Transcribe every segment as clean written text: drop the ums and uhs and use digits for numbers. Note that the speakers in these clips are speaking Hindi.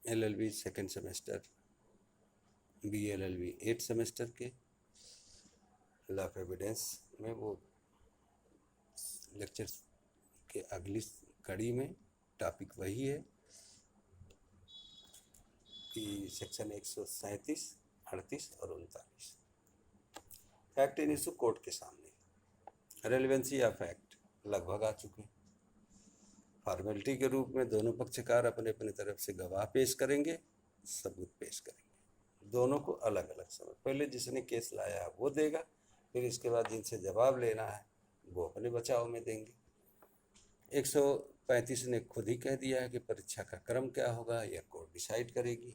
LLB second semester, BLLB 8 semester के लॉ ऑफ एविडेंस में वो लेक्चर के अगली कड़ी में टॉपिक वही है कि सेक्शन 137, 38 और 39 फैक्ट इन इशू कोर्ट के सामने। रेलिवेंसी या फैक्ट लगभग आ चुके हैं। फॉर्मेलिटी के रूप में दोनों पक्षकार अपने अपने तरफ से गवाह पेश करेंगे, सबूत पेश करेंगे, दोनों को अलग अलग समय। पहले जिसने केस लाया है वो देगा, फिर इसके बाद जिनसे जवाब लेना है वो अपने बचाव में देंगे। 135 ने खुद ही कह दिया है कि परीक्षा का क्रम क्या होगा यह कोर्ट डिसाइड करेगी।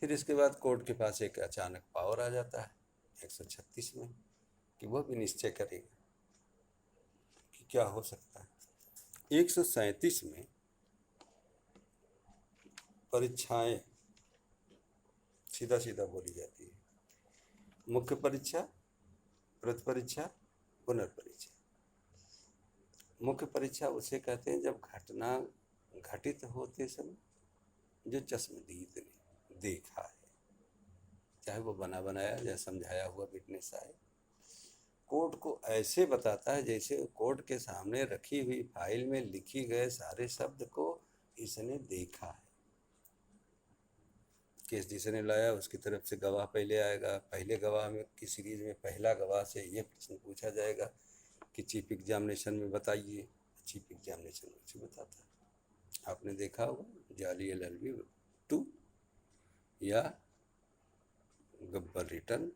फिर इसके बाद कोर्ट के पास एक अचानक पावर आ जाता है 136 में कि वह भी निश्चय करेगा कि क्या हो सकता है। 137 में परीक्षाएं सीधा सीधा बोली जाती है। मुख्य परीक्षा, प्रतिपरीक्षा, पुनर्परीक्षा। मुख्य परीक्षा उसे कहते हैं जब घटना घटित होते समय जो चश्मदीद ने देखा है, चाहे वो बना बनाया या समझाया हुआ विटनेस आए, कोर्ट को ऐसे बताता है जैसे कोर्ट के सामने रखी हुई फाइल में लिखी गए सारे शब्द को इसने देखा है। केस जिसने लाया उसकी तरफ से गवाह पहले आएगा। पहले गवाह में की सीरीज में पहला गवाह से ये प्रश्न पूछा जाएगा कि चीफ एग्जामिनेशन में बताइए। चीफ एग्जामिनेशन उसे बताता है। आपने देखा होगा जाली LLB 2 या गब्बर रिटर्न,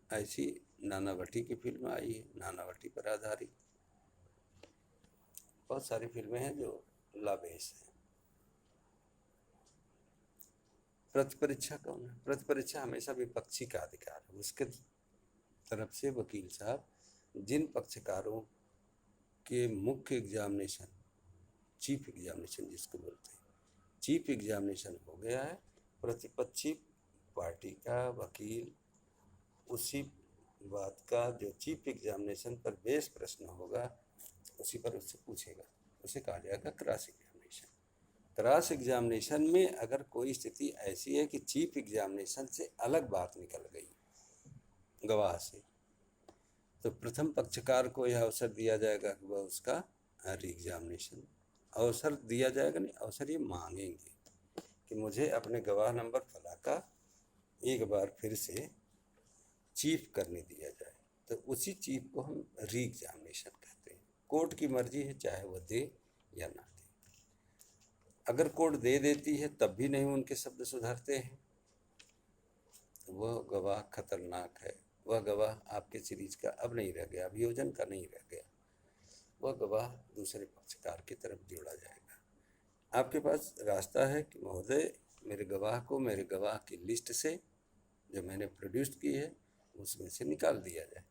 ऐसी नानावटी की फिल्म आई है, नानावटी पर आधारित। बहुत सारी फिल्में हैं जो लॉ बेस है। प्रतिपरीक्षा कौन है? प्रतिपरीक्षा हमेशा विपक्षी का अधिकार है। उसके तरफ से वकील साहब जिन पक्षकारों के मुख्य एग्जामिनेशन, चीफ एग्जामिनेशन जिसको बोलते हैं, चीफ एग्जामिनेशन हो गया है, प्रतिपक्षी पार्टी का वकील उसी बात का जो चीफ एग्जामिनेशन पर बेस प्रश्न होगा उसी पर उससे पूछेगा। उसे कहा जाएगा क्रॉस एग्जामिनेशन। क्रॉस एग्जामिनेशन में अगर कोई स्थिति ऐसी है कि चीफ एग्जामिनेशन से अलग बात निकल गई गवाह से, तो प्रथम पक्षकार को यह अवसर दिया जाएगा कि वह उसका री एग्जामिनेशन, अवसर दिया जाएगा नहीं, अवसर ये मांगेंगे कि मुझे अपने गवाह नंबर फला का एक बार फिर से चीफ करने दिया जाए, तो उसी चीफ को हम री एग्जामिनेशन कहते हैं। कोर्ट की मर्जी है चाहे वह दे या ना दे। अगर कोर्ट दे देती है तब भी नहीं उनके शब्द सुधरते हैं, वह गवाह खतरनाक है। वह गवाह आपके सीरीज का अब नहीं रह गया, अभियोजन का नहीं रह गया। वह गवाह दूसरे पक्षकार की तरफ जोड़ा जाएगा। आपके पास रास्ता है कि महोदय मेरे गवाह को मेरे गवाह की लिस्ट से जो मैंने प्रोड्यूस की है उसमें से निकाल दिया जाए,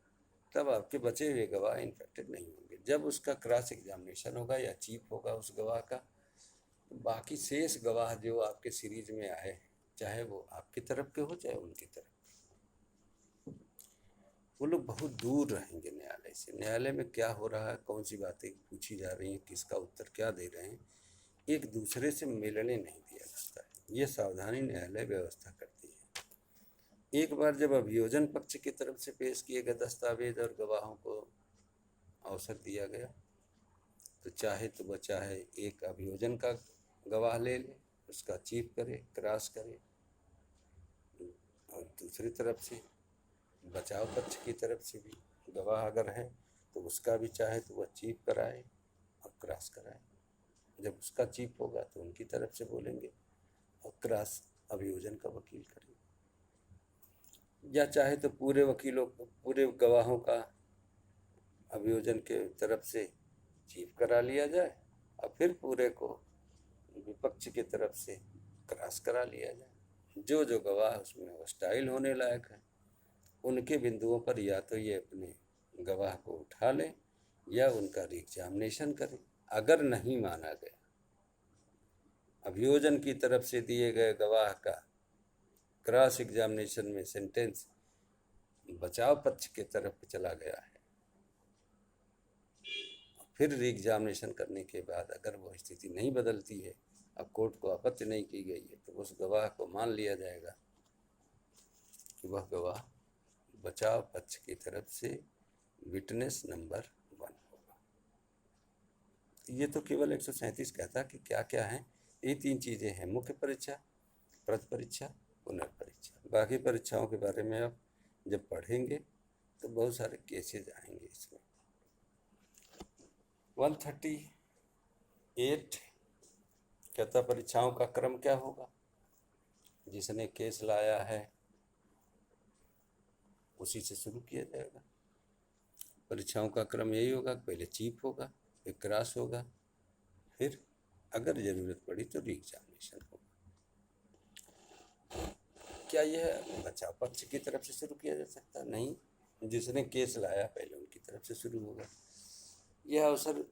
तब आपके बचे हुए गवाह इन्फेक्टेड नहीं होंगे। जब उसका क्रॉस एग्जामिनेशन होगा या चीफ होगा उस गवाह का, तो बाकी शेष गवाह जो आपके सीरीज में आए, चाहे वो आपकी तरफ के हो चाहे उनकी तरफ, वो लोग बहुत दूर रहेंगे न्यायालय से। न्यायालय में क्या हो रहा है, कौन सी बातें पूछी जा रही हैं, किसका उत्तर क्या दे रहे हैं, एक दूसरे से मिलने नहीं दिया जाता है। ये सावधानी न्यायालय व्यवस्था करती है। एक बार जब अभियोजन पक्ष की तरफ से पेश किए गए दस्तावेज और गवाहों को अवसर दिया गया, तो चाहे तो वह चाहे एक अभियोजन का गवाह ले ले, उसका चीफ करे, क्रॉस करे, और दूसरी तरफ से बचाव पक्ष की तरफ से भी गवाह अगर है तो उसका भी चाहे तो वह चीफ कराए और क्रॉस कराए। जब उसका चीफ होगा तो उनकी तरफ से बोलेंगे और क्रॉस अभियोजन का वकील करेंगे, या चाहे तो पूरे वकीलों को, पूरे गवाहों का अभियोजन के तरफ से चीफ करा लिया जाए और फिर पूरे को विपक्ष की तरफ से क्रॉस करा लिया जाए। जो जो गवाह उसमें हॉस्टाइल होने लायक है उनके बिंदुओं पर या तो ये अपने गवाह को उठा लें या उनका री एग्जामिनेशन करें। अगर नहीं माना गया, अभियोजन की तरफ से दिए गए गवाह का क्रॉस एग्जामिनेशन में सेंटेंस बचाव पक्ष की तरफ चला गया है, फिर री एग्जामिनेशन करने के बाद अगर वो स्थिति नहीं बदलती है अब कोर्ट को आपत्ति नहीं की गई है तो उस गवाह को मान लिया जाएगा कि वह गवाह बचाव पक्ष की तरफ से विटनेस नंबर 1 होगा। ये तो केवल 137 कहता कि क्या क्या है। ये 3 चीज़ें हैं, मुख्य परीक्षा, प्रति परीक्षा, पुनर्परीक्षा। बाकी परीक्षाओं के बारे में आप जब पढ़ेंगे तो बहुत सारे केसेज आएंगे इसमें। 138 कहता परीक्षाओं का क्रम क्या होगा। जिसने केस लाया है उसी से शुरू किया जाएगा। परीक्षाओं का क्रम यही होगा, पहले चीफ होगा, फिर क्रॉस होगा, फिर अगर जरूरत पड़ी तो री एग्जामिनेशन होगा। क्या यह बचाव पक्ष की तरफ से शुरू किया जा सकता है? नहीं, जिसने केस लाया पहले उनकी तरफ से शुरू होगा। यह अवसर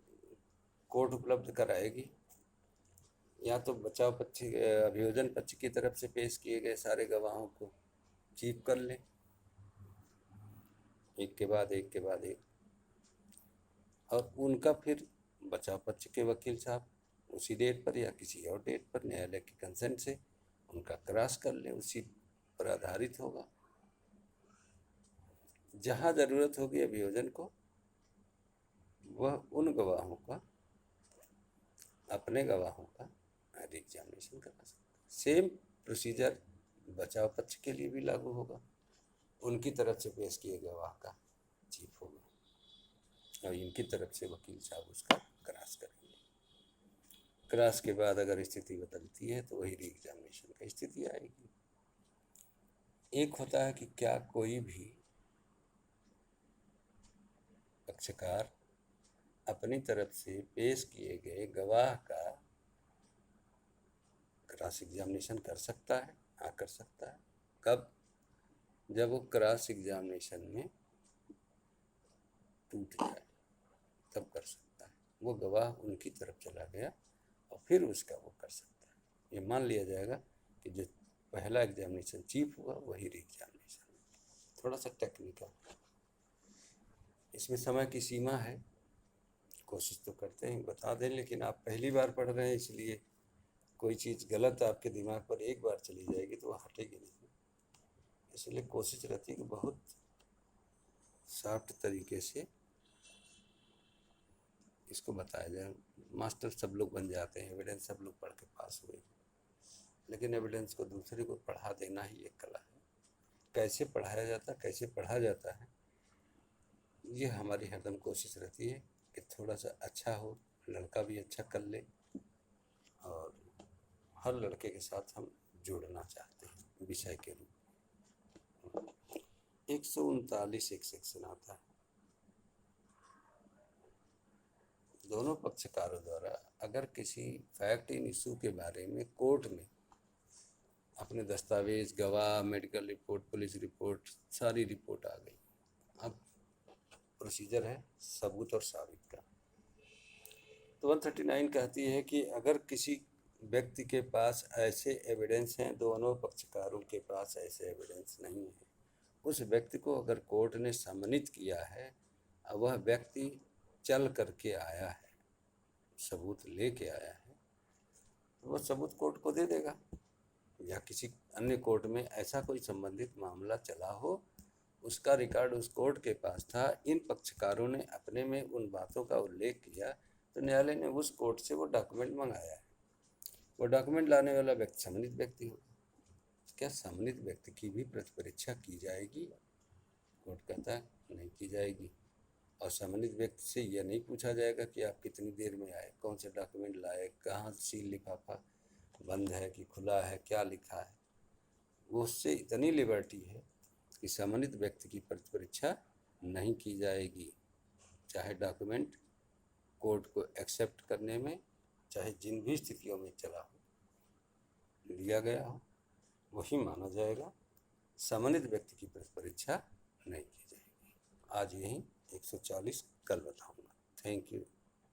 कोर्ट उपलब्ध कराएगी। या तो बचाव पक्ष अभियोजन पक्ष की तरफ से पेश किए गए सारे गवाहों को चीफ कर ले, एक के बाद एक, और उनका फिर बचाव पक्ष के वकील साहब उसी डेट पर या किसी और डेट पर न्यायालय के कंसेंट से उनका क्रॉस कर ले, उसी पर आधारित होगा। जहाँ ज़रूरत होगी अभियोजन को, वह उन गवाहों का, अपने गवाहों का री एग्जामिनेशन करा सकता है। सेम प्रोसीजर बचाव पक्ष के लिए भी लागू होगा। उनकी तरफ से पेश किए गवाह का चीफ होगा और इनकी तरफ से वकील साहब उसका क्रॉस करेंगे। क्रॉस के बाद अगर स्थिति बदलती है तो वही री एग्जामिनेशन की स्थिति आएगी। एक होता है कि क्या कोई भी पक्षकार अपनी तरफ से पेश किए गए गवाह का क्रॉस एग्जामिनेशन कर सकता है। हाँ, कर सकता है। कब? जब वो क्रॉस एग्जामिनेशन में टूट जाए तब कर सकता है। वो गवाह उनकी तरफ चला गया और फिर उसका वो कर सकता है। ये मान लिया जाएगा कि जो पहला एग्जामिनेशन चीफ हुआ वही री एग्जामिनेशन। थोड़ा सा टेक्निकल, इसमें समय की सीमा है। कोशिश तो करते हैं बता दें, लेकिन आप पहली बार पढ़ रहे हैं इसलिए कोई चीज़ गलत आपके दिमाग पर एक बार चली जाएगी तो वो हटेगी नहीं। इसलिए कोशिश रहती है कि बहुत सॉफ्ट तरीके से इसको बताया जाए। मास्टर सब लोग बन जाते हैं, एविडेंस सब लोग पढ़ के पास हुए, लेकिन एविडेंस को दूसरे को पढ़ा देना ही एक कला है। कैसे पढ़ाया जाता, कैसे पढ़ा जाता है, ये हमारी हरदम कोशिश रहती है कि थोड़ा सा अच्छा हो, लड़का भी अच्छा कर ले, और हर लड़के के साथ हम जोड़ना चाहते हैं विषय के रूप में। 139 एक सेक्शन आता है। दोनों पक्षकारों द्वारा अगर किसी फैक्ट इन इशू के बारे में कोर्ट में अपने दस्तावेज, गवाह, मेडिकल रिपोर्ट, पुलिस रिपोर्ट, सारी रिपोर्ट आ गई। अब प्रोसीजर है सबूत और साबित का। तो 139 कहती है कि अगर किसी व्यक्ति के पास ऐसे एविडेंस हैं, दोनों पक्षकारों के पास ऐसे एविडेंस नहीं है, उस व्यक्ति को अगर कोर्ट ने सम्मानित किया है, वह व्यक्ति चल करके आया है, सबूत लेके आया है, तो वह सबूत कोर्ट को दे देगा। या किसी अन्य कोर्ट में ऐसा कोई संबंधित मामला चला हो, उसका रिकॉर्ड उस कोर्ट के पास था, इन पक्षकारों ने अपने में उन बातों का उल्लेख किया, तो न्यायालय ने उस कोर्ट से वो डॉक्यूमेंट मंगाया है। वो डॉक्यूमेंट लाने वाला व्यक्ति सम्मानित व्यक्ति होगा। क्या सम्मानित व्यक्ति की भी प्रतिपरीक्षा की जाएगी? कोर्ट कहता है नहीं की जाएगी। और सम्मानित व्यक्ति से यह नहीं पूछा जाएगा कि आप कितनी देर में आए, कौन से डॉक्यूमेंट लाए, कहाँ सील लिफाफा बंद है कि खुला है, क्या लिखा है। वो उससे इतनी लिबर्टी है कि सम्मानित व्यक्ति की प्रतिपरीक्षा नहीं की जाएगी, चाहे डॉक्यूमेंट कोर्ट को एक्सेप्ट करने में, चाहे जिन भी स्थितियों में चला हो, लिया गया हो, वही माना जाएगा। सम्मानित व्यक्ति की प्रतिपरीक्षा नहीं की जाएगी। आज यही 140 कल बताऊंगा। Thank you.